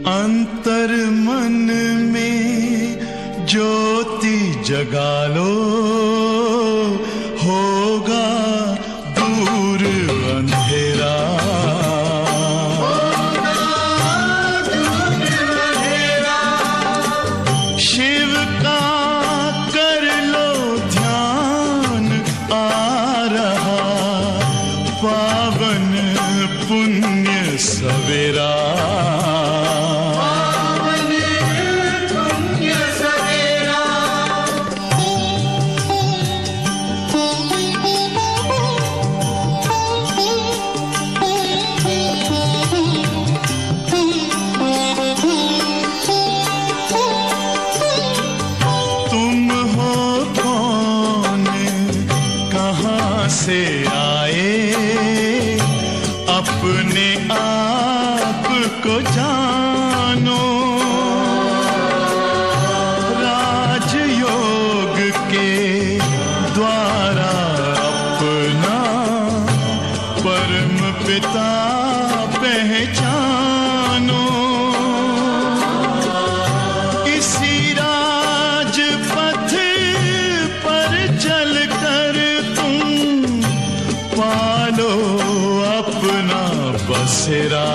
अंतर मन में ज्योति जगा लो, होगा दूर अंधेरा। शिव का कर लो ध्यान, आ रहा पावन पुण्य सवेरा। से आए अपने आप को जानो, राजयोग के द्वारा अपना परम पिता पहचानो। इसी राजपथ पर चलकर पालो अपना बसेरा।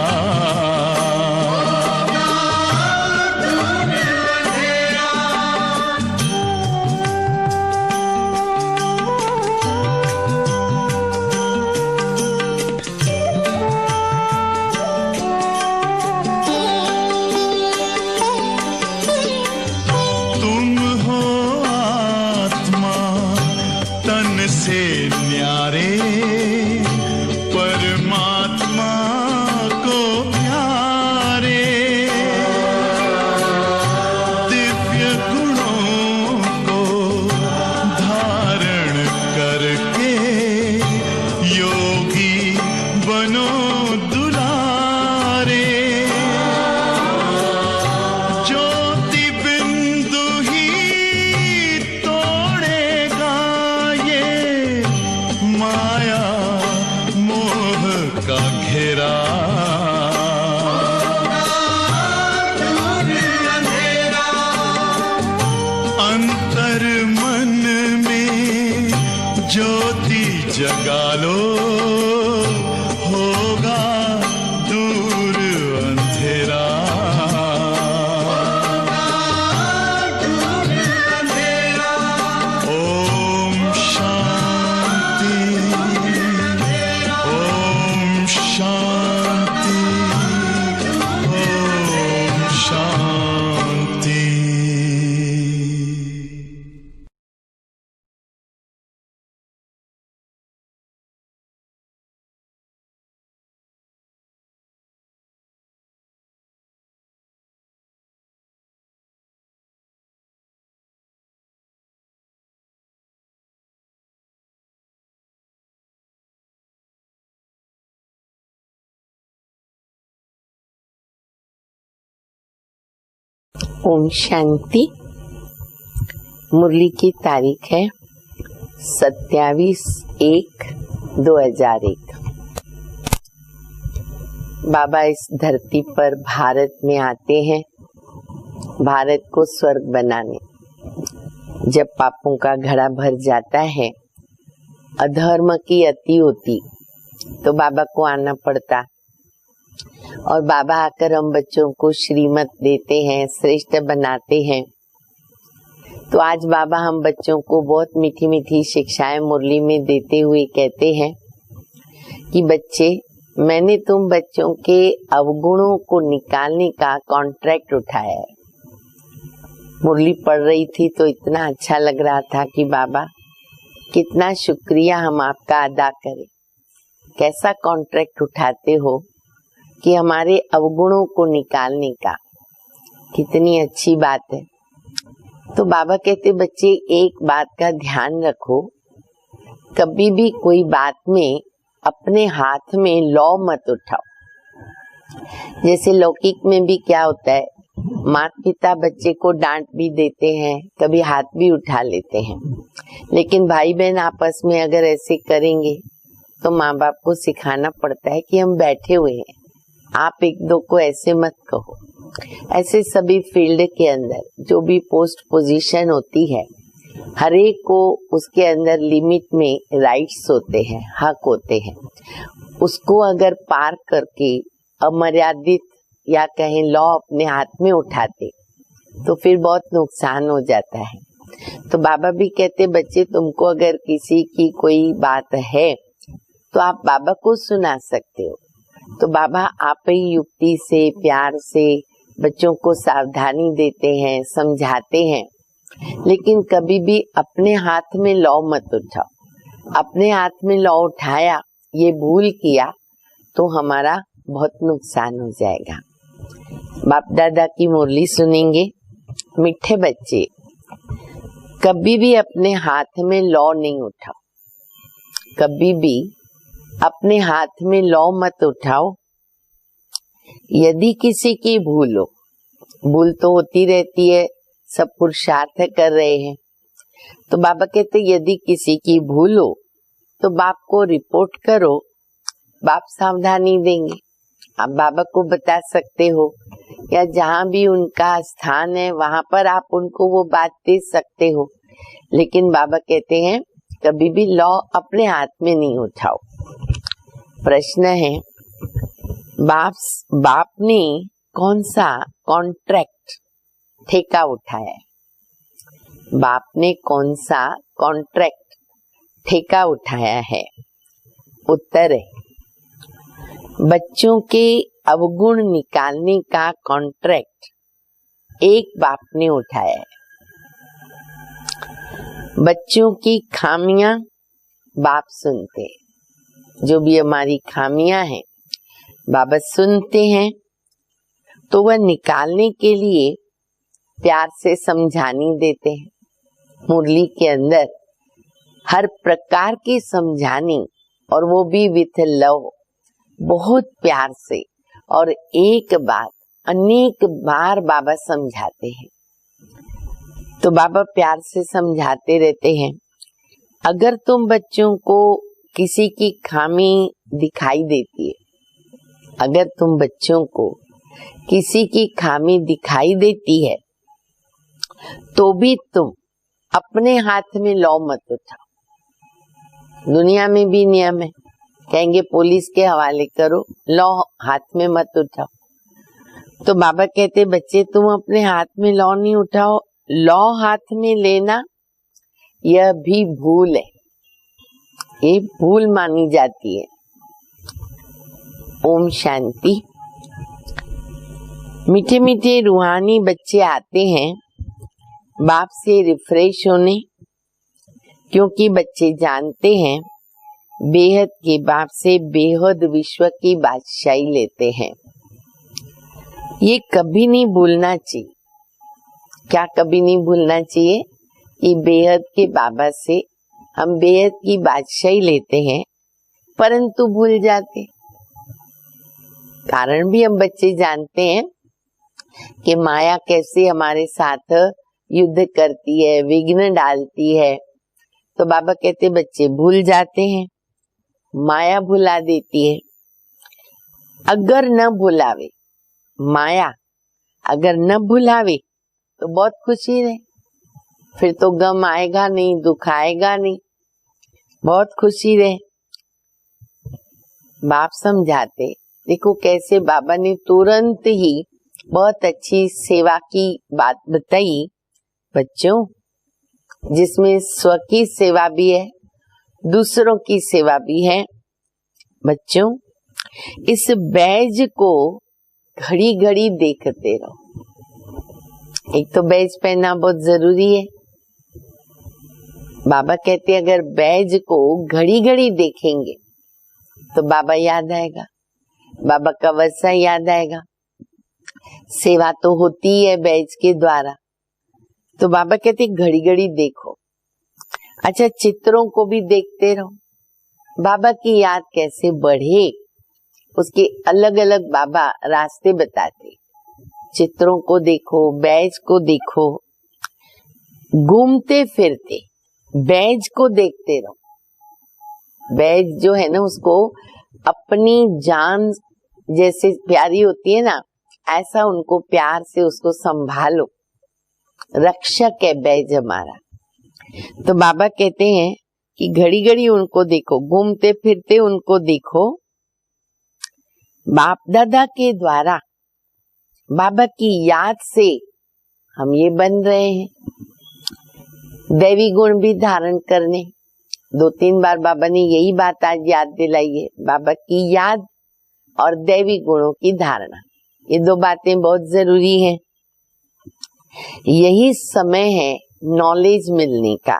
तुम हो आत्मा तन से न्यारे, परमात्मा को प्यारे। दिव्य गुणों को धारण करके योगी बनो दुलारे। ज्योति बिंदु ही तोड़ेगा ये माया का घेरा। अंतर मन में ज्योति जगा लो, होगा दूर अंधेरा। ओम शांति, ओम शांति, ओम शांति। ओम शांति। मुरली की तारीख है 27/1/2001। बाबा इस धरती पर भारत में आते हैं भारत को स्वर्ग बनाने। जब पापों का घड़ा भर जाता है, अधर्म की अति होती, तो बाबा को आना पड़ता। और बाबा आकर हम बच्चों को श्रीमत देते हैं, श्रेष्ठ बनाते हैं। तो आज बाबा हम बच्चों को बहुत मीठी मीठी शिक्षाएं मुरली में देते हुए कहते हैं कि बच्चे, मैंने तुम बच्चों के अवगुणों को निकालने का कॉन्ट्रैक्ट उठाया है। मुरली पढ़ रही थी तो इतना अच्छा लग रहा था कि बाबा कितना शुक्रिया हम आपका अदा करें। कैसा कॉन्ट्रैक्ट उठाते हो कि हमारे अवगुणों को निकालने का। कितनी अच्छी बात है। तो बाबा कहते बच्चे एक बात का ध्यान रखो, कभी भी कोई बात में अपने हाथ में लौ मत उठाओ। जैसे लौकिक में भी क्या होता है, माता पिता बच्चे को डांट भी देते हैं, कभी हाथ भी उठा लेते हैं। लेकिन भाई बहन आपस में अगर ऐसे करेंगे तो माँ बाप को सिखाना पड़ता है कि हम बैठे हुए हैं, आप एक दो को ऐसे मत कहो। ऐसे सभी फील्ड के अंदर जो भी पोस्ट पोजीशन होती है, हर एक को उसके अंदर लिमिट में राइट्स होते हैं, हक होते हैं। उसको अगर पार करके अमर्यादित या कहें लॉ अपने हाथ में उठाते तो फिर बहुत नुकसान हो जाता है। तो बाबा भी कहते बच्चे, तुमको अगर किसी की कोई बात है तो आप बाबा को सुना सकते हो। तो बाबा आप ही युक्ति से, प्यार से बच्चों को सावधानी देते हैं, समझाते हैं। लेकिन कभी भी अपने हाथ में लॉ मत उठाओ। अपने हाथ में लॉ उठाया, ये भूल किया तो हमारा बहुत नुकसान हो जाएगा। बाप दादा की मुरली सुनेंगे। मीठे बच्चे, कभी भी अपने हाथ में लॉ नहीं उठाओ। कभी भी अपने हाथ में लॉ मत उठाओ। यदि किसी की भूल हो, भूल तो होती रहती है, सब पुरुषार्थ कर रहे हैं, तो बाबा कहते यदि किसी की भूल हो तो बाप को रिपोर्ट करो, बाप सावधानी देंगे। आप बाबा को बता सकते हो या जहाँ भी उनका स्थान है वहां पर आप उनको वो बात दे सकते हो। लेकिन बाबा कहते हैं कभी भी लॉ अपने हाथ में नहीं उठाओ। प्रश्न है, बाप ने कौन सा कॉन्ट्रैक्ट ठेका उठाया है? बाप ने कौन सा कॉन्ट्रैक्ट ठेका उठाया है? उत्तर है, बच्चों के अवगुण निकालने का कॉन्ट्रैक्ट एक बाप ने उठाया है। बच्चों की खामियां बाप सुनते, जो भी हमारी खामियां हैं बाबा सुनते हैं, तो वह निकालने के लिए प्यार से समझानी देते हैं। मुरली के अंदर हर प्रकार की समझानी, और वो भी विथ लव, बहुत प्यार से, और एक बात अनेक बार बाबा समझाते हैं। तो बाबा प्यार से समझाते रहते हैं। अगर तुम बच्चों को किसी की खामी दिखाई देती है, अगर तुम बच्चों को किसी की खामी दिखाई देती है तो भी तुम अपने हाथ में लॉ मत उठाओ। दुनिया में भी नियम है, कहेंगे पुलिस के हवाले करो, लॉ हाथ में मत उठाओ। तो बाबा कहते बच्चे तुम अपने हाथ में लॉ नहीं उठाओ। लॉ हाथ में लेना यह भी भूल है, ये भूल मानी जाती है। ओम शांति। मीठे मीठे रूहानी बच्चे आते हैं बाप से रिफ्रेश होने, क्योंकि बच्चे जानते हैं बेहद के बाप से बेहद विश्व की बादशाही लेते हैं। ये कभी नहीं भूलना चाहिए। क्या कभी नहीं भूलना चाहिए कि बेहद के बाबा से हम बेहद की बादशाही लेते हैं, परंतु भूल जाते। कारण भी हम बच्चे जानते हैं कि माया कैसे हमारे साथ युद्ध करती है, विघ्न डालती है। तो बाबा कहते बच्चे भूल जाते हैं, माया भुला देती है। अगर न भुलावे, माया अगर न भुलावे तो बहुत खुशी रहे, फिर तो गम आएगा नहीं, दुख आएगा नहीं, बहुत खुशी रहे। बाप समझाते, देखो कैसे बाबा ने तुरंत ही बहुत अच्छी सेवा की बात बताई बच्चों, जिसमें स्व की सेवा भी है, दूसरों की सेवा भी है। बच्चों, इस बैज को घड़ी घड़ी देखते रहो। एक तो बैज पहनना बहुत जरूरी है। बाबा कहते अगर बैज को घड़ी घड़ी देखेंगे तो बाबा याद आएगा, बाबा का वर्षा याद आएगा। सेवा तो होती है बैज के द्वारा, तो बाबा कहते घड़ी घड़ी देखो। अच्छा, चित्रों को भी देखते रहो। बाबा की याद कैसे बढ़े, उसके अलग अलग बाबा रास्ते बताते। चित्रों को देखो, बैज को देखो, घूमते फिरते बैज को देखते रहो। बैज जो है ना, उसको अपनी जान जैसे प्यारी होती है ना, ऐसा उनको प्यार से उसको संभालो। रक्षक है बैज हमारा। तो बाबा कहते हैं कि घड़ी घड़ी उनको देखो, घूमते फिरते उनको देखो। बाप दादा के द्वारा बाबा की याद से हम ये बन रहे हैं, दैवी गुण भी धारण करने। 2-3 बार बाबा ने यही बात आज याद दिलाई है, बाबा की याद और दैवी गुणों की धारणा, ये 2 बातें बहुत जरूरी हैं। यही समय है नॉलेज मिलने का।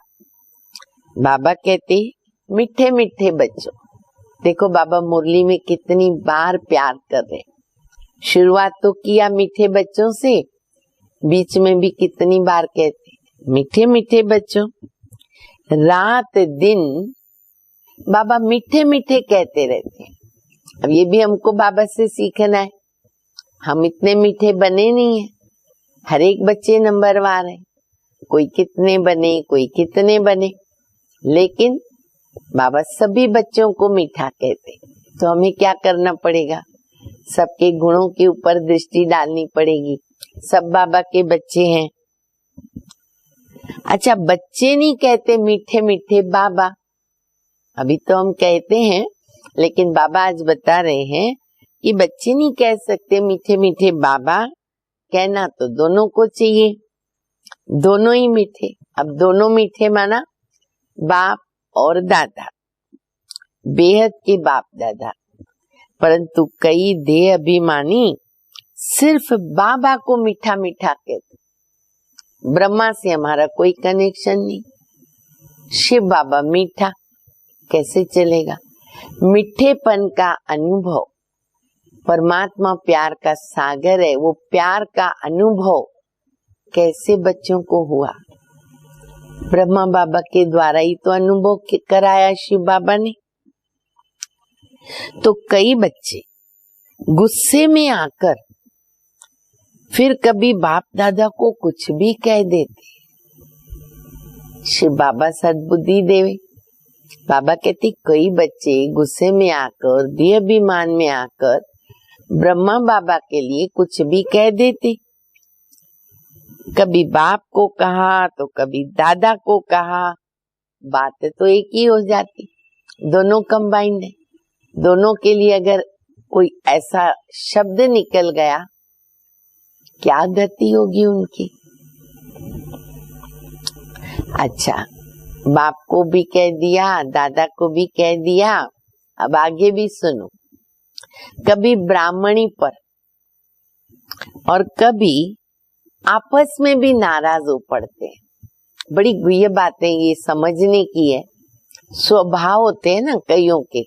बाबा कहते मीठे मीठे बच्चों, देखो बाबा मुरली में कितनी बार प्यार कर रहे। शुरुआत तो किया मीठे बच्चों से, बीच में भी कितनी बार कहते मीठे मीठे बच्चों। रात दिन बाबा मीठे मीठे कहते रहते हैं। अब ये भी हमको बाबा से सीखना है। हम इतने मीठे बने नहीं हैं। हर एक बच्चे नंबरवार है, कोई कितने बने कोई कितने बने, लेकिन बाबा सभी बच्चों को मीठा कहते। तो हमें क्या करना पड़ेगा? सबके गुणों के ऊपर दृष्टि डालनी पड़ेगी। सब बाबा के बच्चे हैं। अच्छा, बच्चे नहीं कहते मीठे मीठे बाबा, अभी तो हम कहते हैं, लेकिन बाबा आज बता रहे हैं कि बच्चे नहीं कह सकते मीठे मीठे बाबा। कहना तो दोनों को चाहिए, दोनों ही मीठे। अब दोनों मीठे माना बाप और दादा, बेहद के बाप दादा। परंतु कई देह अभिमानी सिर्फ बाबा को मीठा मीठा कहते। ब्रह्मा से हमारा कोई कनेक्शन नहीं, शिव बाबा मीठा कैसे चलेगा? मीठेपन का अनुभव, परमात्मा प्यार का सागर है, वो प्यार का अनुभव कैसे बच्चों को हुआ? ब्रह्मा बाबा के द्वारा ही तो अनुभव कराया शिव बाबा ने। तो कई बच्चे गुस्से में आकर फिर कभी बाप दादा को कुछ भी कह देते। शिव बाबा सद्बुद्धि देवे। बाबा कहते कई बच्चे गुस्से में आकर, देहाभिमान में आकर ब्रह्मा बाबा के लिए कुछ भी कह देते। कभी बाप को कहा तो कभी दादा को कहा, बात तो एक ही हो जाती। दोनों कंबाइंड है। दोनों के लिए अगर कोई ऐसा शब्द निकल गया, क्या गति होगी उनकी? अच्छा, बाप को भी कह दिया, दादा को भी कह दिया। अब आगे भी सुनो। कभी ब्राह्मणी पर और कभी आपस में भी नाराज हो पड़ते हैं। बड़ी गुह्य बातें ये समझने की है। स्वभाव होते हैं ना कईयों के,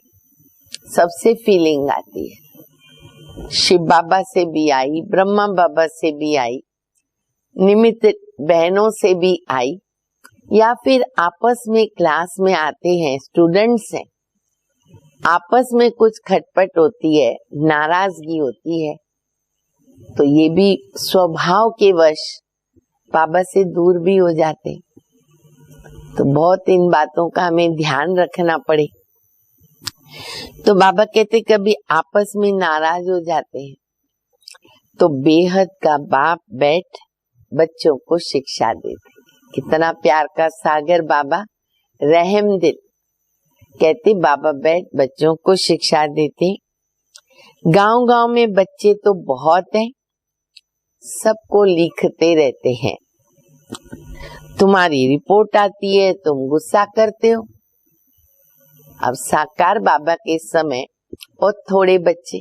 सबसे फीलिंग आती है। शिव बाबा से भी आई, ब्रह्मा बाबा से भी आई, निमित्त बहनों से भी आई, या फिर आपस में क्लास में आते हैं, स्टूडेंट्स हैं, आपस में कुछ खटपट होती है, नाराजगी होती है, तो ये भी स्वभाव के वश बाबा से दूर भी हो जाते। तो बहुत इन बातों का हमें ध्यान रखना पड़े। तो बाबा कहते कभी आपस में नाराज हो जाते हैं, तो बेहद का बाप बैठ बच्चों को शिक्षा देते। कितना प्यार का सागर बाबा, रहम दिल। कहते बाबा बैठ बच्चों को शिक्षा देते। गांव-गांव में बच्चे तो बहुत हैं, सबको लिखते रहते हैं। तुम्हारी रिपोर्ट आती है, तुम गुस्सा करते हो। अब साकार बाबा के समय बहुत थोड़े बच्चे,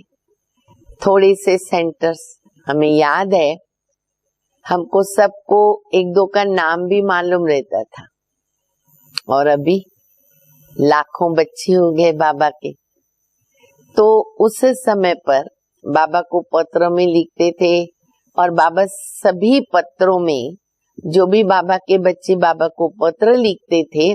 थोड़े से सेंटर्स, हमें याद है, हमको सबको 1-2 का नाम भी मालूम रहता था। और अभी लाखों बच्चे हो गए बाबा के। तो उस समय पर बाबा को पत्र में लिखते थे, और बाबा सभी पत्रों में जो भी बाबा के बच्चे बाबा को पत्र लिखते थे,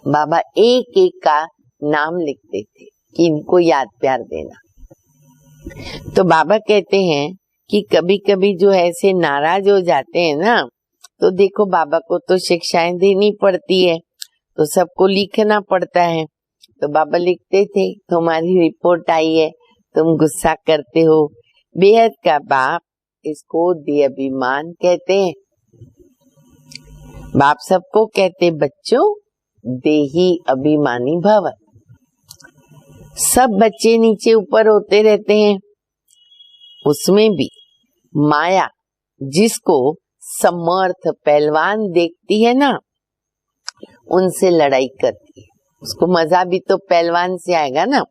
बाबा एक एक का नाम लिखते थे कि इनको याद प्यार देना। तो बाबा कहते हैं कि कभी कभी जो ऐसे नाराज हो जाते हैं ना, तो देखो बाबा को तो शिक्षाएं देनी पड़ती है, तो सबको लिखना पड़ता है। तो बाबा लिखते थे, तुम्हारी रिपोर्ट आई है, तुम गुस्सा करते हो। बेहद का बाप, इसको देहाभिमान कहते हैं। बाप सबको कहते बच्चों देही अभिमानी भव। सब बच्चे नीचे ऊपर होते रहते हैं, उसमें भी माया जिसको समर्थ पहलवान देखती है ना, उनसे लड़ाई करती है। उसको मजा भी तो पहलवान से आएगा ना,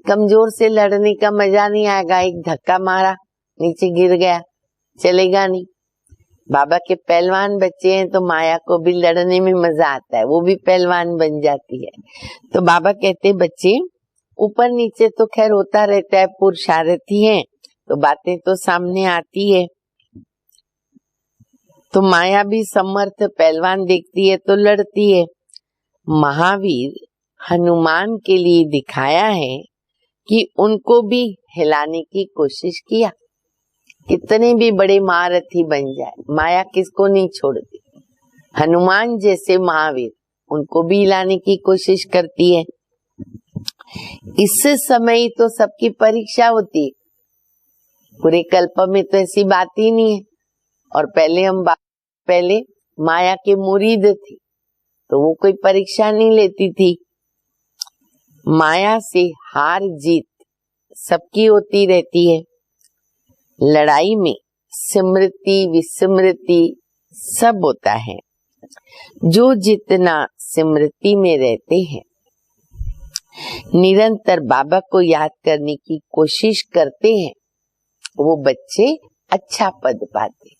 कमजोर से लड़ने का मजा नहीं आएगा। एक धक्का मारा, नीचे गिर गया, चलेगा नहीं। बाबा के पहलवान बच्चे हैं तो माया को भी लड़ने में मजा आता है, वो भी पहलवान बन जाती है। तो बाबा कहते बच्चे ऊपर नीचे तो खैर होता रहता है, पुरुषार्थी हैं तो बातें तो सामने आती है। तो माया भी समर्थ पहलवान देखती है तो लड़ती है। महावीर हनुमान के लिए दिखाया है कि उनको भी हिलाने की कोशिश किया। कितने भी बड़े महारथी बन जाए, माया किसको नहीं छोड़ती। हनुमान जैसे महावीर, उनको भी हिलाने की कोशिश करती है। इस समय तो सबकी परीक्षा होती है, पूरे कल्प में तो ऐसी बात ही नहीं है। और पहले माया के मुरीद थे तो वो कोई परीक्षा नहीं लेती थी। माया से हार जीत सबकी होती रहती है। लड़ाई में स्मृति विस्मृति सब होता है। जो जितना स्मृति में रहते हैं, निरंतर बाबा को याद करने की कोशिश करते हैं, वो बच्चे अच्छा पद पाते हैं।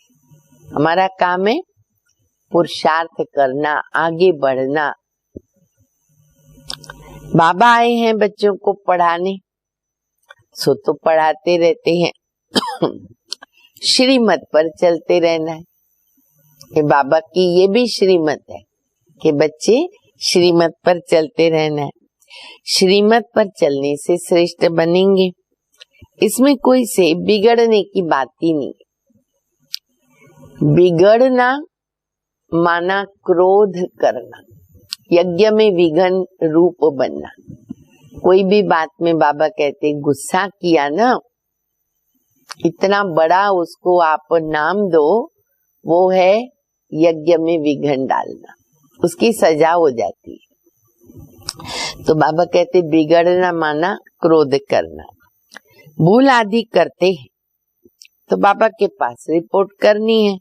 हमारा काम है पुरुषार्थ करना, आगे बढ़ना। बाबा आए हैं बच्चों को पढ़ाने, सो तो पढ़ाते रहते हैं। श्रीमत पर चलते रहना है। ये बाबा की ये भी श्रीमत है कि बच्चे श्रीमत पर चलते रहना है। श्रीमत पर चलने से श्रेष्ठ बनेंगे, इसमें कोई से बिगड़ने की बात ही नहीं। बिगड़ना माना क्रोध करना, यज्ञ में विघ्न रूप बनना। कोई भी बात में बाबा कहते गुस्सा किया ना, इतना बड़ा उसको आप नाम दो, वो है यज्ञ में विघ्न डालना, उसकी सजा हो जाती है। तो बाबा कहते बिगड़ना माना क्रोध करना। भूल आदि करते हैं तो बाबा के पास रिपोर्ट करनी है।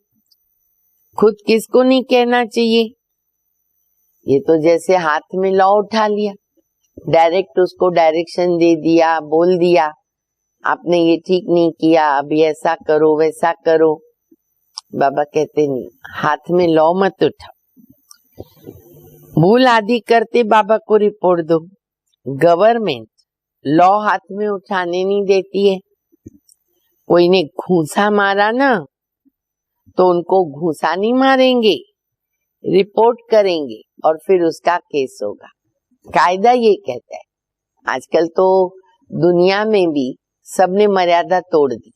खुद किसको नहीं कहना चाहिए। ये तो जैसे हाथ में लौ उठा लिया, डायरेक्ट उसको डायरेक्शन दे दिया, बोल दिया आपने ये ठीक नहीं किया, अभी ऐसा करो वैसा करो। बाबा कहते नहीं, हाथ में लौ मत उठा। भूल आदि करते बाबा को रिपोर्ट दो। गवर्नमेंट लॉ हाथ में उठाने नहीं देती है। कोई ने घूंसा मारा ना तो उनको घूंसा नहीं मारेंगे, रिपोर्ट करेंगे और फिर उसका केस होगा। कायदा ये कहता है। आजकल तो दुनिया में भी सबने मर्यादा तोड़ दी,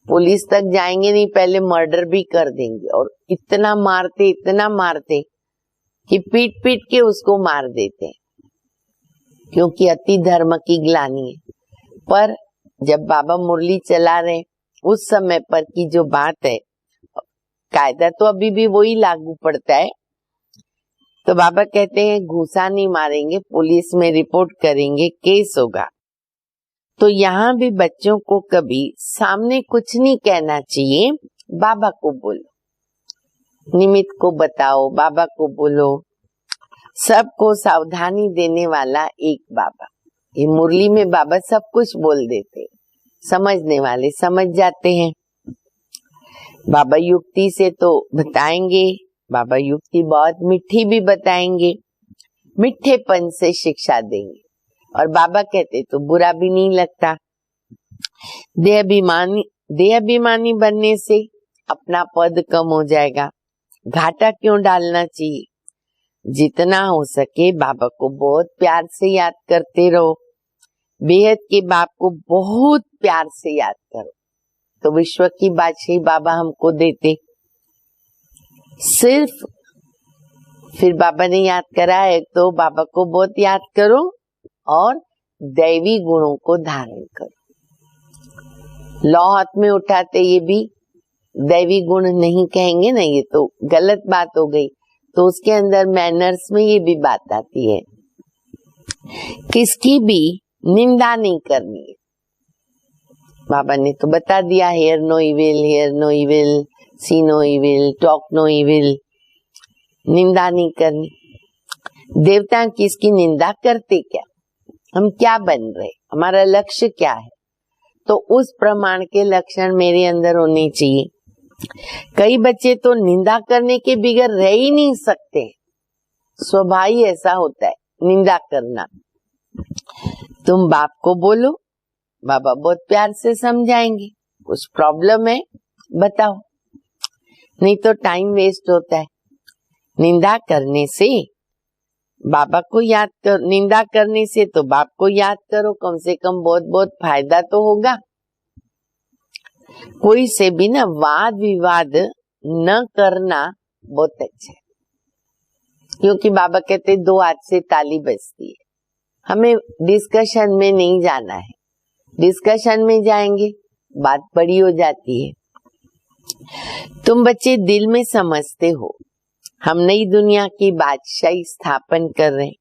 पुलिस तक जाएंगे नहीं, पहले मर्डर भी कर देंगे। और इतना मारते कि पीट पीट के उसको मार देते हैं, क्योंकि अति धर्म की ग्लानि है। पर जब बाबा मुरली चला रहे उस समय पर की जो बात है, कायदा तो अभी भी वही लागू पड़ता है। तो बाबा कहते हैं घूंसा नहीं मारेंगे, पुलिस में रिपोर्ट करेंगे, केस होगा। तो यहाँ भी बच्चों को कभी सामने कुछ नहीं कहना चाहिए, बाबा को बोलो, निमित्त को बताओ, बाबा को बोलो। सबको सावधानी देने वाला एक बाबा। ये मुरली में बाबा सब कुछ बोल देते, समझने वाले समझ जाते हैं। बाबा युक्ति से तो बताएंगे, बाबा युक्ति बहुत मीठी भी बताएंगे, मीठेपन से शिक्षा देंगे। और बाबा कहते तो बुरा भी नहीं लगता। देहाभिमानी बनने से अपना पद कम हो जाएगा, घाटा क्यों डालना चाहिए। जितना हो सके बाबा को बहुत प्यार से याद करते रहो। बेहद के बाप को बहुत प्यार से याद करो तो विश्व की बादशाही बाबा हमको देते। सिर्फ फिर बाबा ने याद करा है तो बाबा को बहुत याद करो और दैवी गुणों को धारण करो। लौ हाथ में उठाते, ये भी दैवी गुण नहीं कहेंगे ना, ये तो गलत बात हो गई। तो उसके अंदर मैनर्स में ये भी बात आती है, किसकी भी निंदा नहीं करनी है। बाबा ने तो बता दिया, hear no evil, hear no evil, see no evil, talk no evil, निंदा नहीं करनी। देवता किसकी निंदा करते क्या? हम क्या बन रहे, हमारा लक्ष्य क्या है? तो उस प्रमाण के लक्षण मेरे अंदर होने चाहिए। कई बच्चे तो निंदा करने के बगैर रह ही नहीं सकते, स्वभाव ही ऐसा होता है निंदा करना। तुम बाप को बोलो, बाबा बहुत प्यार से समझाएंगे, कुछ प्रॉब्लम है बताओ, नहीं तो टाइम वेस्ट होता है। निंदा करने से बाबा को याद करो, निंदा करने से तो बाप को याद करो, कम से कम बहुत बहुत फायदा तो होगा। कोई से भी ना वाद विवाद न करना बहुत अच्छा है, क्योंकि बाबा कहते दो हाथ से ताली बजती है। हमें डिस्कशन में नहीं जाना है, डिस्कशन में जाएंगे बात बड़ी हो जाती है। तुम बच्चे दिल में समझते हो हम नई दुनिया की बादशाही स्थापन कर रहे हैं,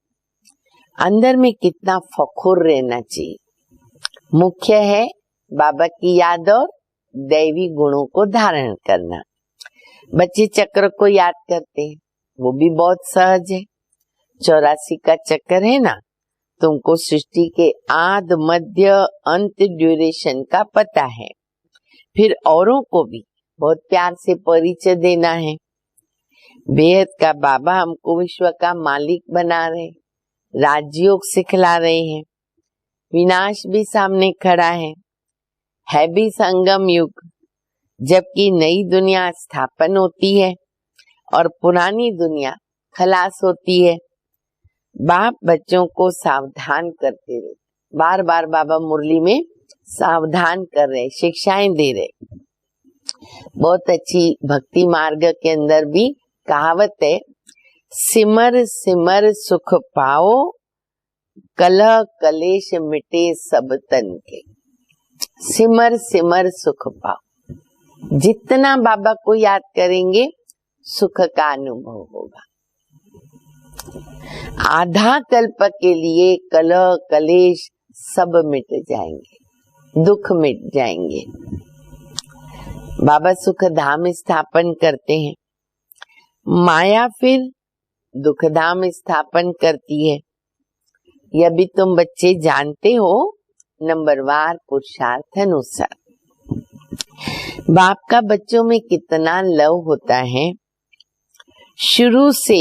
अंदर में कितना फखुर रहना चाहिए। मुख्य है बाबा की याद और दैवी गुणों को धारण करना। बच्चे चक्र को याद करते हैं, वो भी बहुत सहज है। 84 का चक्कर है ना, तुमको सृष्टि के आद मध्य अंत ड्यूरेशन का पता है। फिर औरों को भी बहुत प्यार से परिचय देना है। बेहद का बाबा हमको विश्व का मालिक बना रहे, राजयोग सिखला रहे हैं। विनाश भी सामने खड़ा है भी संगम युग, जबकि नई दुनिया स्थापन होती है और पुरानी दुनिया खलास होती है। बाप बच्चों को सावधान करते रहे, बार बार बाबा मुरली में सावधान कर रहे, शिक्षाएं दे रहे। बहुत अच्छी भक्ति मार्ग के अंदर भी कहावत है, सिमर सिमर सुख पाओ, कलह कलेश मिटे सब तन के। सिमर सिमर सुख पाओ, जितना बाबा को याद करेंगे सुख का अनुभव होगा। आधा कल्प के लिए कलह कलेश सब मिट जाएंगे, दुख मिट जाएंगे। बाबा सुख धाम स्थापन करते हैं, माया फिर दुख धाम स्थापन करती है। यह भी तुम बच्चे जानते हो, नंबरवार पुरुषार्थ अनुसार। बाप का बच्चों में कितना लव होता है, शुरू से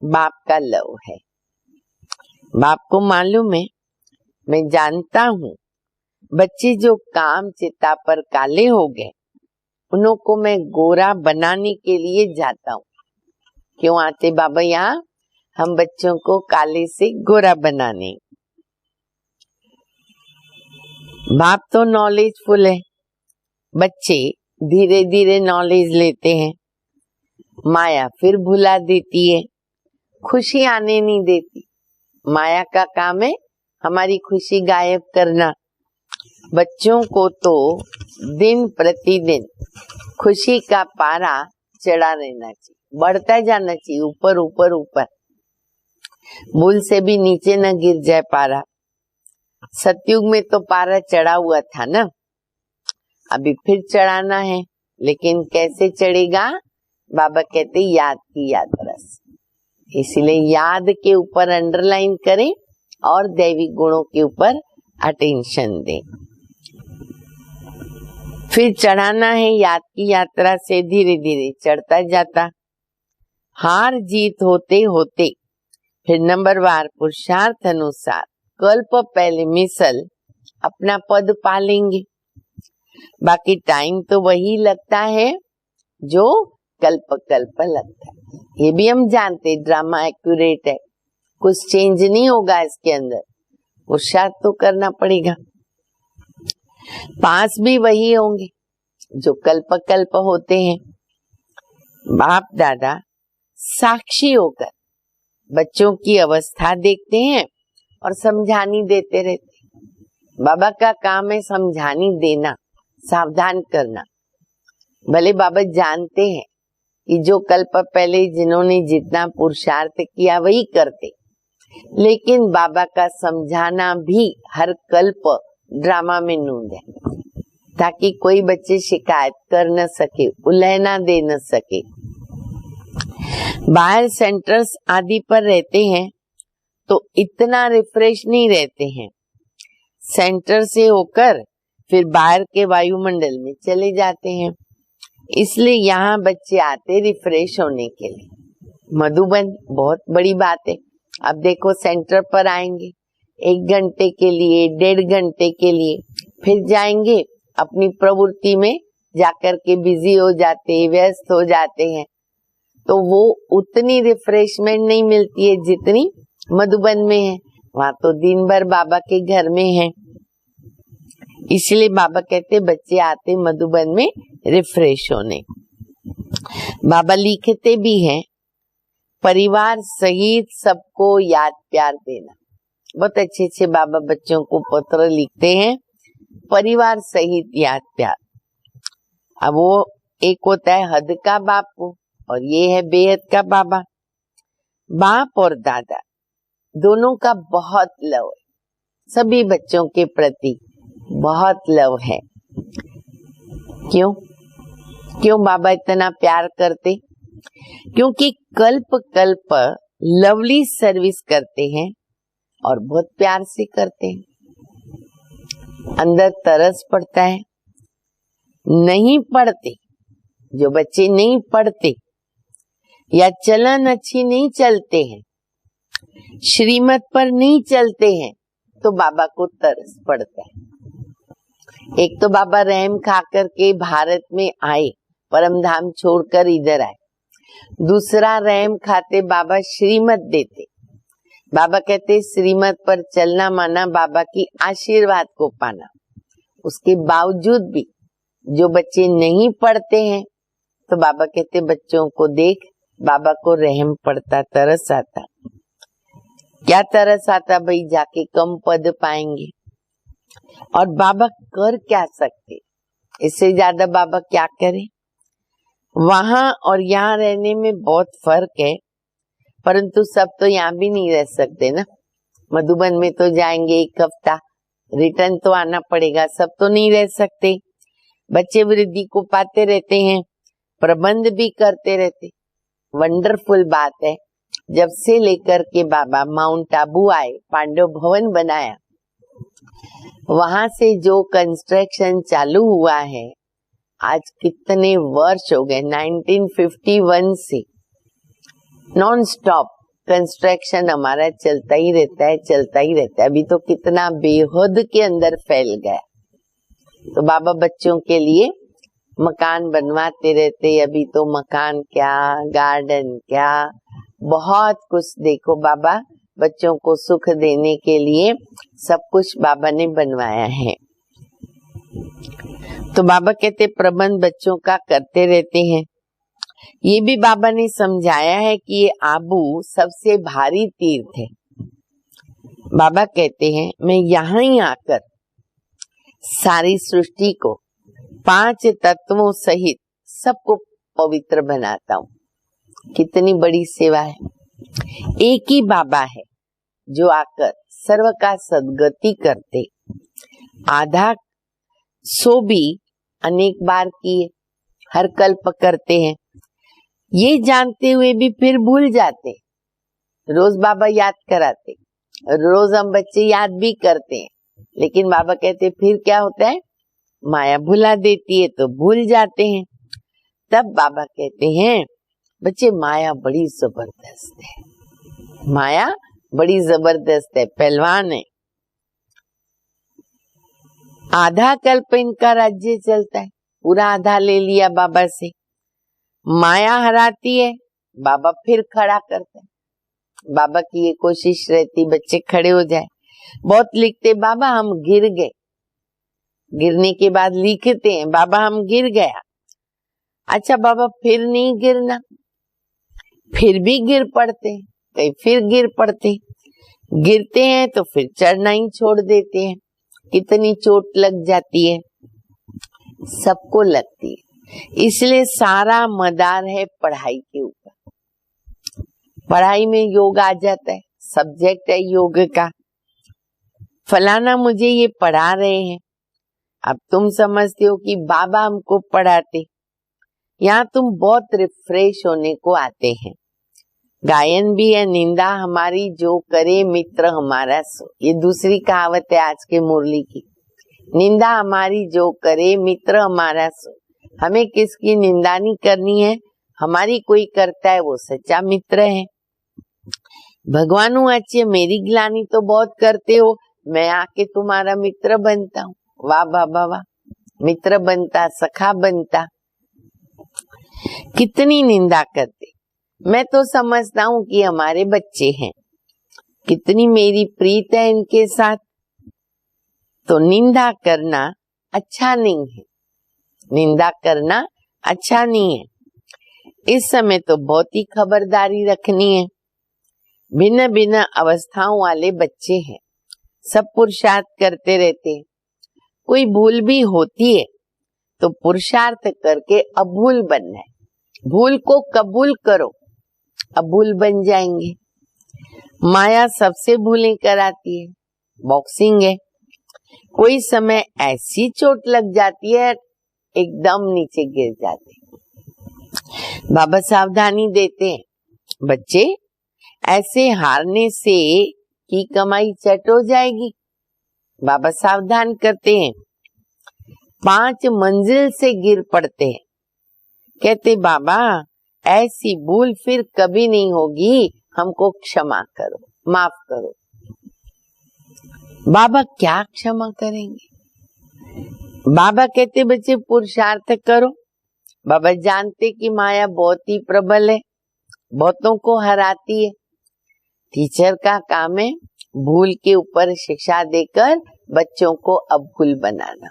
बाप का लव है। बाप को मालूम है, मैं जानता हूँ बच्चे जो काम चिता पर काले हो गए, उन्हों को मैं गोरा बनाने के लिए जाता हूँ। क्यों आते बाबा यहाँ? हम बच्चों को काले से गोरा बनाने। बाप तो नॉलेजफुल है, बच्चे धीरे धीरे नॉलेज लेते हैं। माया फिर भुला देती है, खुशी आने नहीं देती। माया का काम है हमारी खुशी गायब करना। बच्चों को तो दिन प्रतिदिन खुशी का पारा चढ़ा रहना चाहिए, बढ़ता जाना चाहिए, ऊपर ऊपर ऊपर, भूल से भी नीचे न गिर जाए पारा। सतयुग में तो पारा चढ़ा हुआ था ना, अभी फिर चढ़ाना है, लेकिन कैसे चढ़ेगा? बाबा कहते याद की यात्रा से। इसलिए याद के ऊपर अंडरलाइन करें और दैवी गुणों के ऊपर अटेंशन दें। फिर चढ़ाना है याद की यात्रा से, धीरे धीरे चढ़ता जाता। हार जीत होते होते फिर नंबरवार पुरुषार्थ अनुसार कल्प पहले मिसल अपना पद पालेंगे। बाकी टाइम तो वही लगता है जो कल्प कल्प लगता है। ये भी हम जानते, ड्रामा एक्यूरेट है, कुछ चेंज नहीं होगा इसके अंदर, पुरुषार्थ तो करना पड़ेगा। पास भी वही होंगे जो कल्प कल्प होते हैं। बाप दादा साक्षी होकर बच्चों की अवस्था देखते हैं और समझानी देते रहते हैं। बाबा का काम है समझानी देना, सावधान करना। भले बाबा जानते हैं कि जो कल्प पहले जिन्होंने जितना पुरुषार्थ किया वही करते, लेकिन बाबा का समझाना भी हर कल्प ड्रामा में नूंद है, ताकि कोई बच्चे शिकायत कर न सके, उलहना दे न सके। बाहर सेंटर्स आदि पर रहते हैं तो इतना रिफ्रेश नहीं रहते हैं। सेंटर से होकर फिर बाहर के वायुमंडल में चले जाते हैं, इसलिए यहाँ बच्चे आते रिफ्रेश होने के लिए। मधुबन बहुत बड़ी बात है। अब देखो सेंटर पर आएंगे 1 घंटे के लिए, 1.5 घंटे के लिए, फिर जाएंगे अपनी प्रवृत्ति में जाकर के बिजी हो जाते, व्यस्त हो जाते हैं, तो वो उतनी रिफ्रेशमेंट नहीं मिलती है जितनी मधुबन में है। वहां तो दिन भर बाबा के घर में है, इसलिए बाबा कहते बच्चे आते मधुबन में रिफ्रेश होने। बाबा लिखते भी हैं, परिवार सहित सबको याद प्यार देना। बहुत अच्छे अच्छे बाबा बच्चों को पत्र लिखते हैं, परिवार सहित याद प्यार। अब वो एक होता है हद का बापू और ये है बेहद का बाबा। बाप और दादा दोनों का बहुत लव है, सभी बच्चों के प्रति बहुत लव है। क्यों क्यों बाबा इतना प्यार करते? क्योंकि कल्प कल्प लवली सर्विस करते हैं और बहुत प्यार से करते हैं। अंदर तरस पड़ता है। नहीं पढ़ते, जो बच्चे नहीं पढ़ते या चलन अच्छी नहीं चलते हैं, श्रीमत पर नहीं चलते हैं, तो बाबा को तरस पड़ता है। एक तो बाबा रहम खा करके भारत में आए, परम धाम छोड़कर इधर आए। दूसरा रहम खाते बाबा श्रीमत देते। बाबा कहते श्रीमत पर चलना माना बाबा की आशीर्वाद को पाना। उसके बावजूद भी जो बच्चे नहीं पढ़ते हैं, तो बाबा कहते बच्चों को देख बाबा को रहम पड़ता, तरस आता। क्या तरस आता भाई, जाके कम पद पाएंगे। और बाबा कर क्या सकते, इससे ज्यादा बाबा क्या करे। वहां और यहाँ रहने में बहुत फर्क है, परंतु सब तो यहाँ भी नहीं रह सकते ना। मधुबन में तो जाएंगे 1 हफ्ता, रिटर्न तो आना पड़ेगा, सब तो नहीं रह सकते। बच्चे वृद्धि को पाते रहते हैं, प्रबंध भी करते रहते। वंडरफुल बात है, जब से लेकर के बाबा माउंट आबू आए, पांडव भवन बनाया, वहां से जो कंस्ट्रक्शन चालू हुआ है, आज कितने वर्ष हो गए, 1951 से नॉन स्टॉप कंस्ट्रक्शन हमारा चलता ही रहता है, चलता ही रहता है। अभी तो कितना बेहद के अंदर फैल गया। तो बाबा बच्चों के लिए मकान बनवाते रहते। अभी तो मकान क्या, गार्डन क्या, बहुत कुछ देखो बाबा बच्चों को सुख देने के लिए सब कुछ बाबा ने बनवाया है। तो बाबा कहते प्रबंध बच्चों का करते रहते हैं। ये भी बाबा ने समझाया है कि ये आबू सबसे भारी तीर्थ है। बाबा कहते हैं मैं यहाँ ही आकर सारी सृष्टि को 5 तत्वों सहित सबको पवित्र बनाता हूँ। कितनी बड़ी सेवा है। एक ही बाबा है जो आकर सर्व का सद्गति करते। आधा सो भी अनेक बार किए, हर कल्प करते हैं। ये जानते हुए भी फिर भूल जाते। रोज बाबा याद कराते, रोज हम बच्चे याद भी करते हैं, लेकिन बाबा कहते फिर क्या होता है, माया भुला देती है तो भूल जाते हैं। तब बाबा कहते हैं बच्चे माया बड़ी जबरदस्त है, माया बड़ी जबरदस्त है, पहलवान है। आधा कल्प इनका राज्य चलता है, पूरा आधा ले लिया बाबा से। माया हराती है, बाबा फिर खड़ा करते हैं। बाबा की ये कोशिश रहती बच्चे खड़े हो जाए। बहुत लिखते बाबा हम गिर गए, गिरने के बाद लिखते हैं बाबा हम गिर गया। अच्छा बाबा फिर नहीं गिरना, फिर भी गिर पड़ते हैं, कहीं फिर गिर पड़ते, गिरते हैं तो फिर चढ़ना ही छोड़ देते हैं। कितनी चोट लग जाती है। सबको लगती है। इसलिए सारा मदार है पढ़ाई के ऊपर। पढ़ाई में योग आ जाता है, सब्जेक्ट है योग का। फलाना मुझे ये पढ़ा रहे हैं, अब तुम समझते हो कि बाबा हमको पढ़ाते। यहाँ तुम बहुत रिफ्रेश होने को आते हैं। गायन भी है, निंदा हमारी जो करे मित्र हमारा सो, ये दूसरी कहावत है आज के मुरली की। निंदा हमारी जो करे मित्र हमारा सो। हमें किसकी निंदा नहीं करनी है, हमारी कोई करता है वो सच्चा मित्र है। भगवान अच्छे, मेरी ग्लानी तो बहुत करते हो, मैं आके तुम्हारा मित्र बनता हूँ। वाह बाबा वाह, मित्र बनता, सखा बनता। कितनी निंदा करते। मैं तो समझता हूँ कि हमारे बच्चे हैं, कितनी मेरी प्रीत है इनके साथ। तो निंदा करना अच्छा नहीं है, निंदा करना अच्छा नहीं है। इस समय तो बहुत ही खबरदारी रखनी है। भिन्न भिन्न अवस्थाओं वाले बच्चे हैं, सब पुरुषार्थ करते रहते हैं। कोई भूल भी होती है तो पुरुषार्थ करके अभूल बनना है। भूल को कबूल करो, अभूल बन जाएंगे। माया सबसे भूलें कराती है। बॉक्सिंग है, कोई समय ऐसी चोट लग जाती है एकदम नीचे गिर जाते। बाबा सावधानी देते हैं, बच्चे ऐसे हारने से की कमाई चट हो जाएगी। बाबा सावधान करते हैं। 5 मंजिल से गिर पड़ते हैं, कहते बाबा ऐसी भूल फिर कभी नहीं होगी, हमको क्षमा करो, माफ करो। बाबा क्या क्षमा करेंगे? बाबा कहते बच्चे पुरुषार्थ करो। बाबा जानते कि माया बहुत ही प्रबल है, बहुतों को हराती है। टीचर का काम है भूल के ऊपर शिक्षा देकर बच्चों को अभूल बनाना।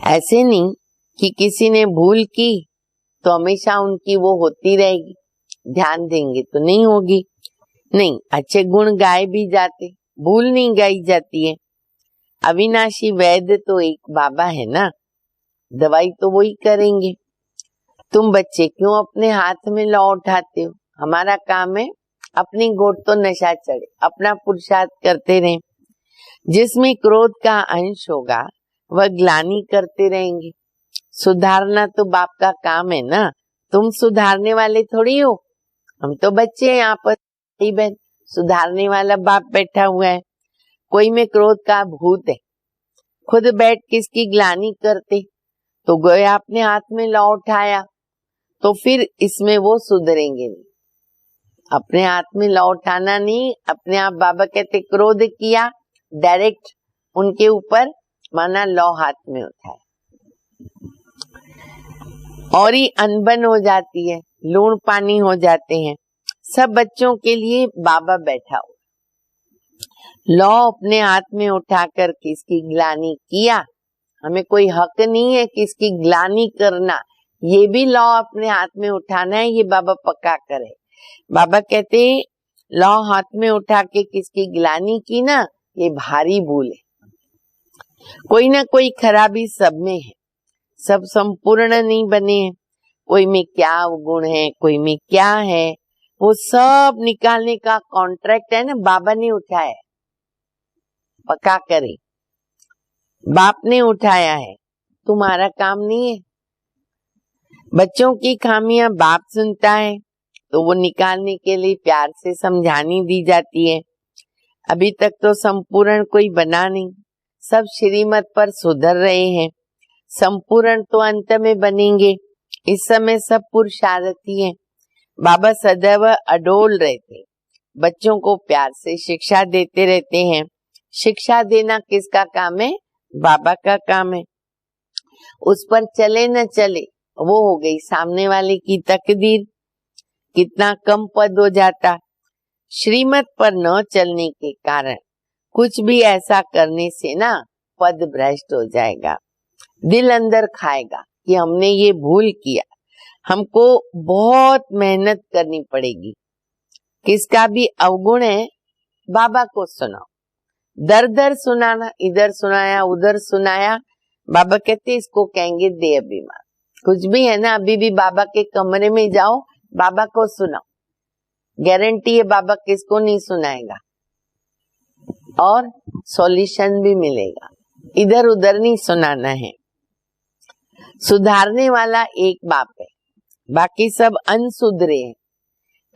ऐसे नहीं कि किसी ने भूल की तो हमेशा उनकी वो होती रहेगी, ध्यान देंगे तो नहीं होगी। नहीं, अच्छे गुण गाए भी जाते, भूल नहीं गाई जाती है। अविनाशी वैद्य तो एक बाबा है ना, दवाई तो वही करेंगे। तुम बच्चे क्यों अपने हाथ में लौ उठाते हो? हमारा काम है अपनी गोट तो नशा चढ़े, अपना पुरुषार्थ करते रहें। जिसमें क्रोध का अंश होगा वह ग्लानि करते रहेंगे। सुधारना तो बाप का काम है ना, तुम सुधारने वाले थोड़ी हो। हम तो बच्चे हैं यहाँ पर, बहन सुधारने वाला बाप बैठा हुआ है। कोई में क्रोध का भूत है, खुद बैठ किसकी ग्लानि करते, तो गया अपने हाथ में लौ उठाया, तो फिर इसमें वो सुधरेंगे नहीं। अपने हाथ में लौ उठाना नहीं, अपने आप बाबा कहते क्रोध किया डायरेक्ट उनके ऊपर, माना लौ हाथ में उठाया और ही अनबन हो जाती है, लूण पानी हो जाते हैं। सब बच्चों के लिए बाबा बैठा हो। लौ अपने हाथ में उठाकर किसकी ग्लानि किया, हमें कोई हक नहीं है किसकी ग्लानि करना। ये भी लौ अपने हाथ में उठाना है, ये बाबा पक्का करे। बाबा कहते लौ हाथ में उठा के किसकी ग्लानि की ना, ये भारी भूल है। कोई ना कोई खराबी सब में है, सब संपूर्ण नहीं बने हैं। कोई में क्या गुण है, कोई में क्या है, वो सब निकालने का कॉन्ट्रैक्ट है ना, बाबा ने उठाया है, पक्का करे। बाप ने उठाया है, तुम्हारा काम नहीं है। बच्चों की खामियां बाप सुनता है तो वो निकालने के लिए प्यार से समझानी दी जाती है। अभी तक तो संपूर्ण कोई बना नहीं, सब श्रीमत पर सुधर रहे हैं। संपूर्ण तो अंत में बनेंगे, इस समय सब पुरुषार्थी हैं। बाबा सदैव अडोल रहते, बच्चों को प्यार से शिक्षा देते रहते हैं। शिक्षा देना किसका काम है? बाबा का काम है। उस पर चले न चले वो हो गई सामने वाले की तकदीर। कितना कम पद हो जाता। श्रीमत पर न चलने के कारण कुछ भी ऐसा करने से ना पद भ्रष्ट हो जाएगा। दिल अंदर खाएगा कि हमने ये भूल किया, हमको बहुत मेहनत करनी पड़ेगी। किसका भी अवगुण है बाबा को सुनाओ, दर दर सुनाना, इधर सुनाया उधर सुनाया, बाबा कहते इसको कहेंगे देह अभिमान। कुछ भी है ना, अभी भी बाबा के कमरे में जाओ, बाबा को सुनाओ, गारंटी है बाबा किसको नहीं सुनाएगा और सॉल्यूशन भी मिलेगा। इधर उधर नहीं सुनाना है। सुधारने वाला एक बाप है, बाकी सब अनसुधरे हैं,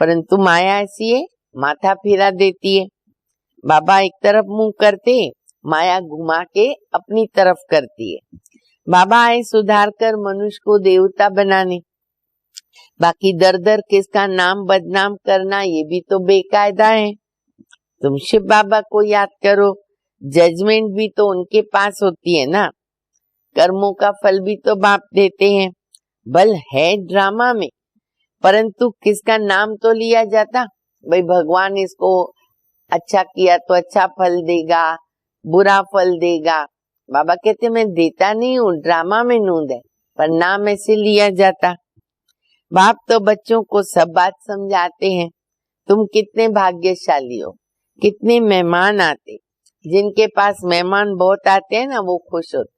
परंतु माया ऐसी है, माथा फिरा देती है। बाबा एक तरफ मुंह करते, माया घुमा के अपनी तरफ करती है। बाबा आए सुधार कर मनुष्य को देवता बनाने, बाकी दर दर किसका नाम बदनाम करना ये भी तो बेकायदा है। तुम शिव बाबा को याद करो, जजमेंट भी तो उनके पास होती है ना, कर्मों का फल भी तो बाप देते हैं। बल है ड्रामा में, परंतु किसका नाम तो लिया जाता, भाई भगवान इसको अच्छा किया तो अच्छा फल देगा, बुरा फल देगा। बाबा कहते मैं देता नहीं हूँ, ड्रामा में नूंद है, पर नाम ऐसे लिया जाता। बाप तो बच्चों को सब बात समझाते हैं। तुम कितने भाग्यशाली हो, कितने मेहमान आते, जिनके पास मेहमान बहुत आते हैं ना वो खुश होते।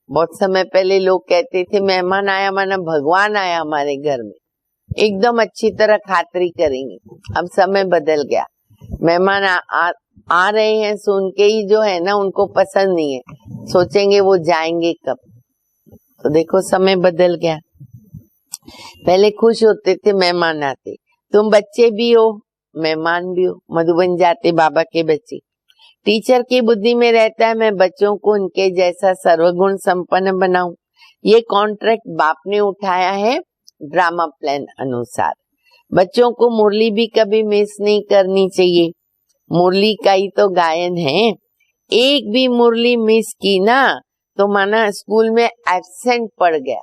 बहुत समय पहले लोग कहते थे मेहमान आया माना भगवान आया हमारे घर में, एकदम अच्छी तरह खातिरी करेंगे। अब समय बदल गया, मेहमान आ रहे हैं सुन के ही जो है ना उनको पसंद नहीं है, सोचेंगे वो जाएंगे कब। तो देखो समय बदल गया, पहले खुश होते थे मेहमान आते। तुम बच्चे भी हो मेहमान भी हो, मधुबन जाते बाबा के बच्चे। टीचर की बुद्धि में रहता है मैं बच्चों को उनके जैसा सर्वगुण संपन्न बनाऊं। ये कॉन्ट्रैक्ट बाप ने उठाया है ड्रामा प्लान अनुसार। बच्चों को मुरली भी कभी मिस नहीं करनी चाहिए, मुरली का ही तो गायन है। एक भी मुरली मिस की ना तो माना स्कूल में एब्सेंट पड़ गया।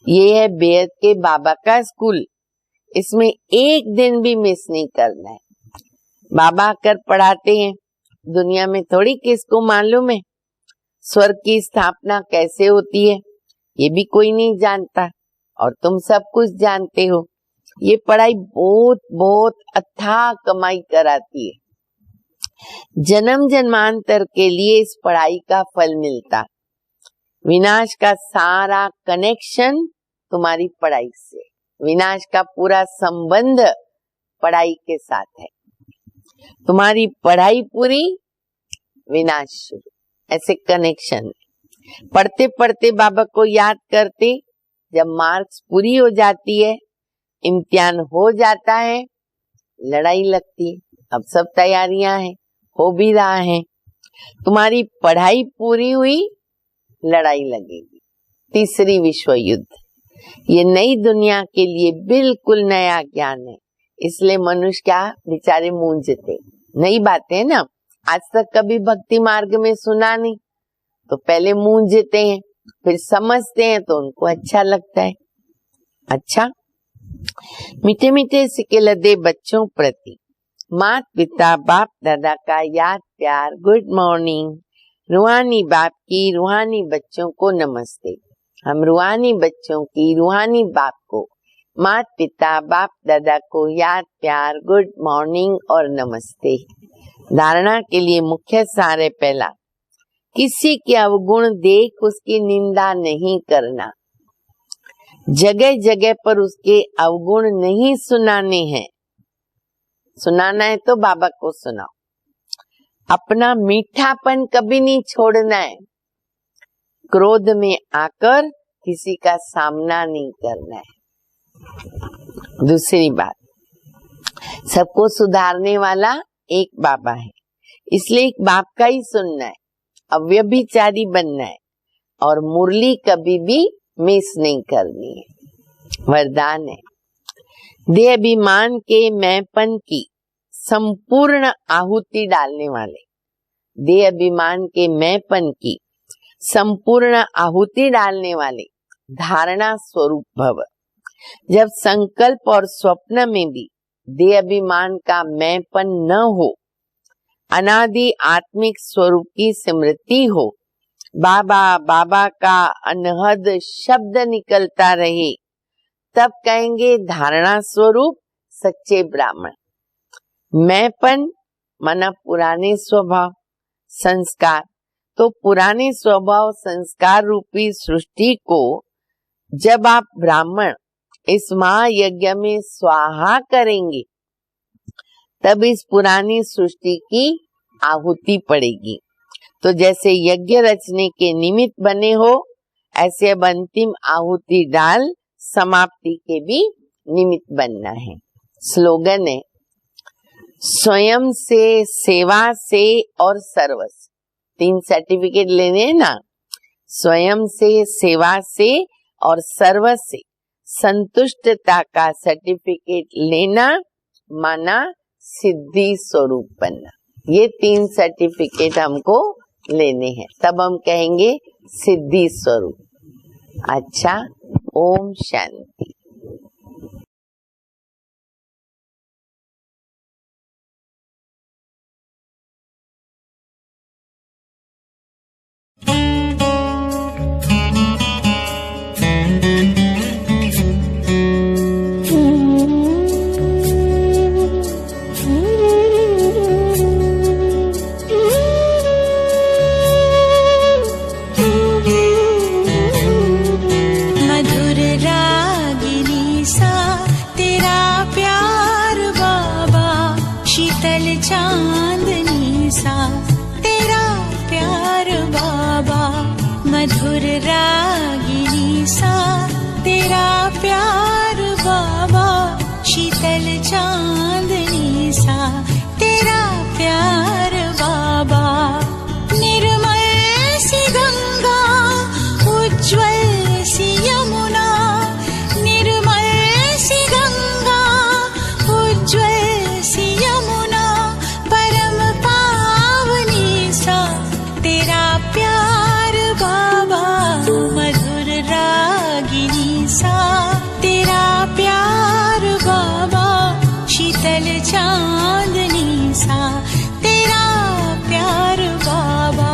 ये है बेहद के बाबा का स्कूल, इसमें एक दिन भी मिस नहीं करना है। बाबा आकर पढ़ाते हैं, दुनिया में थोड़ी किसको मालूम है स्वर्ग की स्थापना कैसे होती है, ये भी कोई नहीं जानता और तुम सब कुछ जानते हो। ये पढ़ाई बहुत बहुत अथाह कमाई कराती है। जन्म जन्मांतर के लिए इस पढ़ाई का फल मिलता। विनाश का सारा कनेक्शन तुम्हारी पढ़ाई से, विनाश का पूरा संबंध पढ़ाई के साथ है। तुम्हारी पढ़ाई पूरी, विनाश शुरू, ऐसे कनेक्शन। पढ़ते पढ़ते बाबा को याद करते, जब मार्क्स पूरी हो जाती है, इम्तिहान हो जाता है, लड़ाई लगती है। अब सब तैयारियां हैं, हो भी रहा है। तुम्हारी पढ़ाई पूरी हुई, लड़ाई लगेगी, तीसरी विश्व युद्ध। ये नई दुनिया के लिए बिल्कुल नया ज्ञान है, इसलिए मनुष्य क्या बेचारे मूंझते। नई बातें है ना, आज तक कभी भक्ति मार्ग में सुना नहीं, तो पहले मूंझते हैं, फिर समझते हैं तो उनको अच्छा लगता है। अच्छा, मीठे मीठे सिक्के लदे बच्चों प्रति माता पिता बाप दादा का याद प्यार, गुड मॉर्निंग। रूहानी बाप की रूहानी बच्चों को नमस्ते। हम रूहानी बच्चों की रूहानी बाप को, माता पिता बाप दादा को याद प्यार, गुड मॉर्निंग और नमस्ते। धारणा के लिए मुख्य सार है पहला, किसी के अवगुण देख उसकी निंदा नहीं करना। जगह जगह पर उसके अवगुण नहीं सुनाने हैं। सुनाना है तो बाबा को सुनाओ। अपना मीठापन कभी नहीं छोड़ना है। क्रोध में आकर किसी का सामना नहीं करना है। दूसरी बात, सबको सुधारने वाला एक बाबा है, इसलिए एक बाप का ही सुनना है, अव्यभिचारी बनना है और मुरली कभी भी मिस नहीं करनी है। वरदान है, देह अभिमान के मैंपन की संपूर्ण आहुति डालने वाले, देह अभिमान के मैंपन की संपूर्ण आहुति डालने वाले धारणा स्वरूप भव। जब संकल्प और स्वप्न में भी देह अभिमान का मैंपन न हो, अनादि आत्मिक स्वरूप की स्मृति हो, बाबा बाबा का अनहद शब्द निकलता रहे, तब कहेंगे धारणा स्वरूप सच्चे ब्राह्मण। मैंपन माना पुराने स्वभाव संस्कार, तो पुराने स्वभाव संस्कार रूपी सृष्टि को जब आप ब्राह्मण इस महायज्ञ में स्वाहा करेंगे, तब इस पुरानी सृष्टि की आहुति पड़ेगी। तो जैसे यज्ञ रचने के निमित्त बने हो, ऐसे अब अंतिम आहुति डाल समाप्ति के भी निमित्त बनना है। स्लोगन है, स्वयं से, सेवा से और सर्व से। 3 सर्टिफिकेट लेने हैं ना, स्वयं से, सेवा से और सर्व से संतुष्टता का सर्टिफिकेट लेना माना सिद्धि स्वरूप बनना। ये 3 सर्टिफिकेट हमको लेने हैं, तब हम कहेंगे सिद्धि स्वरूप। अच्छा, ओम शांति। चांदनी सा तेरा प्यार बाबा, मधुर रागिनी सा तेरा प्यार बाबा, शीतल चांदनी सा तेरा प्यार बाबा, निर्मल सी गंगा उज्ज्वल सी यमुना, निर्मल सी गंगा उज्ज्वल सी यमुना, परम पावनी सा तेरा प्यार बाबा, मधुर रागिनी सा तेरा प्यार बाबा, शीतल चांदनी सा तेरा प्यार बाबा।